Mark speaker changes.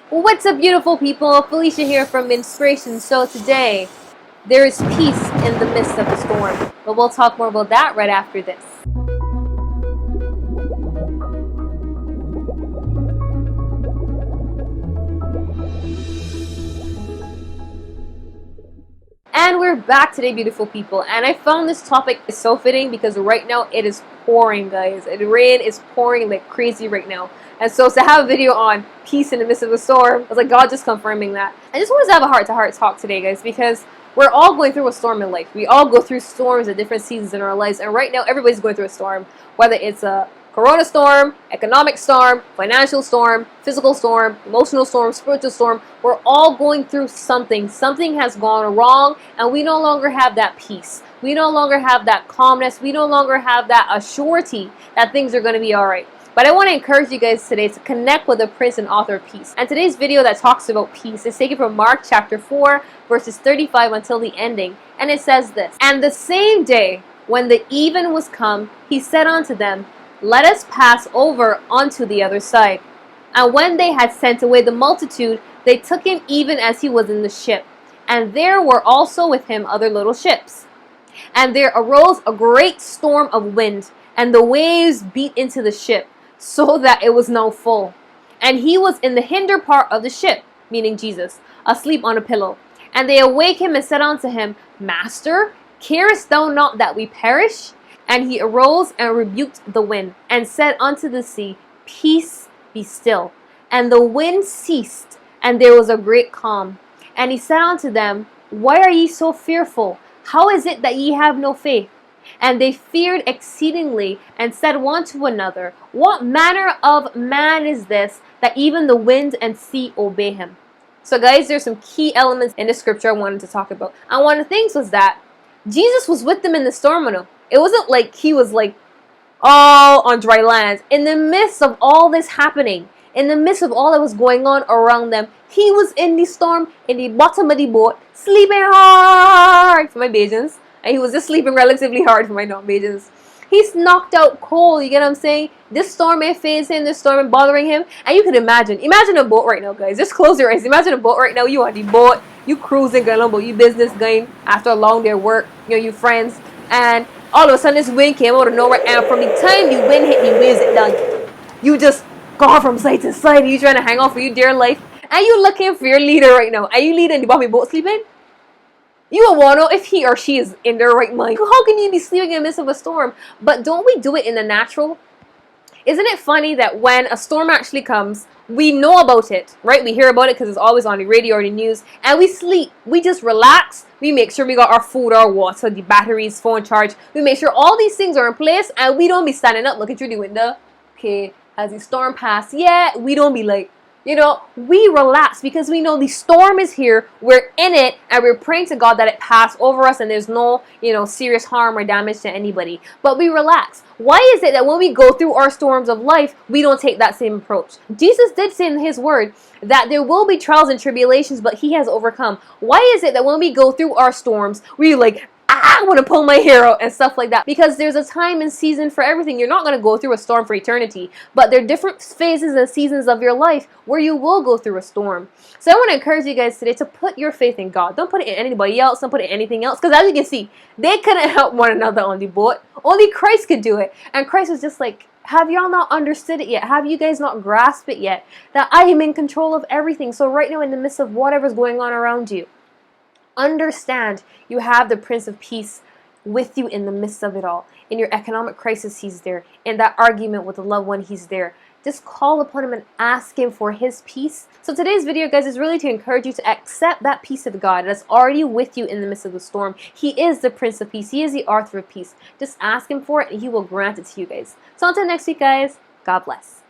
Speaker 1: What's up, beautiful people? Felicia here from Inspiration. So today, there is peace in the midst of the storm. But we'll talk more about that right after this. And we're back today, beautiful people. And I found this topic is so fitting because right now it is pouring, guys. The rain is pouring like crazy right now. And so to have a video on peace in the midst of the storm, I was like, God just confirming that. I just wanted to have a heart-to-heart talk today, guys, because we're all going through a storm in life. We all go through storms at different seasons in our lives. And right now, everybody's going through a storm, whether it's a corona storm, economic storm, financial storm, physical storm, emotional storm, spiritual storm. We're all going through something. Something has gone wrong, and we no longer have that peace. We no longer have that calmness. We no longer have that assurity that things are going to be all right. But I want to encourage you guys today to connect with the Prince and Author of Peace. And today's video that talks about peace is taken from Mark chapter 4, verses 35 until the ending. And it says this, "And the same day, when the even was come, he said unto them, Let us pass over unto the other side. And when they had sent away the multitude, they took him even as he was in the ship. And there were also with him other little ships. And there arose a great storm of wind, and the waves beat into the ship, so that it was now full. And he was in the hinder part of the ship," meaning Jesus, "asleep on a pillow. And they awake him and said unto him, Master, carest thou not that we perish? And he arose and rebuked the wind, and said unto the sea, Peace, be still. And the wind ceased, and there was a great calm. And he said unto them, Why are ye so fearful? How is it that ye have no faith? And they feared exceedingly, and said one to another, What manner of man is this, that even the wind and sea obey him?" So guys, there's some key elements in the scripture I wanted to talk about. And one of the things was that Jesus was with them in the storm. It wasn't like he was like all on dry land. In the midst of all this happening, in the midst of all that was going on around them, he was in the storm, in the bottom of the boat, sleeping hard for my Bajans. And he was just sleeping relatively hard for my non-Bajans. He's knocked out cold, you get what I'm saying? This storm may phase him, this storm is bothering him. And you can imagine a boat right now, guys. Just close your eyes. Imagine a boat right now. You on the boat, you cruising, going on boat, you business going after a long day of work, you friends. And all of a sudden this wind came out of nowhere. And from the time the wind hit, the waves it down. You just gone from side to side. You trying to hang on for your dear life. And you looking for your leader right now. Are you leading the Bobby boat sleeping? You will want to know if he or she is in their right mind. How can you be sleeping in the midst of a storm? But don't we do it in the natural? Isn't it funny that when a storm actually comes, we know about it, right? We hear about it because it's always on the radio or the news, and we sleep. We just relax. We make sure we got our food, our water, the batteries, phone charge. We make sure all these things are in place, and we don't be standing up looking through the window. Okay, has the storm passed? Yeah, we don't be like, we relax because we know the storm is here, we're in it, and we're praying to God that it pass over us and there's no, serious harm or damage to anybody. But we relax. Why is it that when we go through our storms of life, we don't take that same approach? Jesus did say in his word that there will be trials and tribulations, but he has overcome. Why is it that when we go through our storms, we like, I want to pull my hair out and stuff like that? Because there's a time and season for everything. You're not going to go through a storm for eternity, but there are different phases and seasons of your life where you will go through a storm. So I want to encourage you guys today to put your faith in God. Don't put it in anybody else. Don't put it in anything else. Because as you can see, they couldn't help one another on the boat. Only Christ could do it. And Christ was just like, have y'all not understood it yet? Have you guys not grasped it yet? That I am in control of everything. So right now, in the midst of whatever's going on around you, understand you have the Prince of Peace with you in the midst of it all. In your economic crisis, he's there. In that argument with a loved one, he's there. Just call upon him and ask him for his peace. So today's video, guys, is really to encourage you to accept that peace of God that's already with you in the midst of the storm. He is the Prince of Peace. He is the Author of Peace. Just ask him for it and he will grant it to you guys. So until next week, guys, God bless.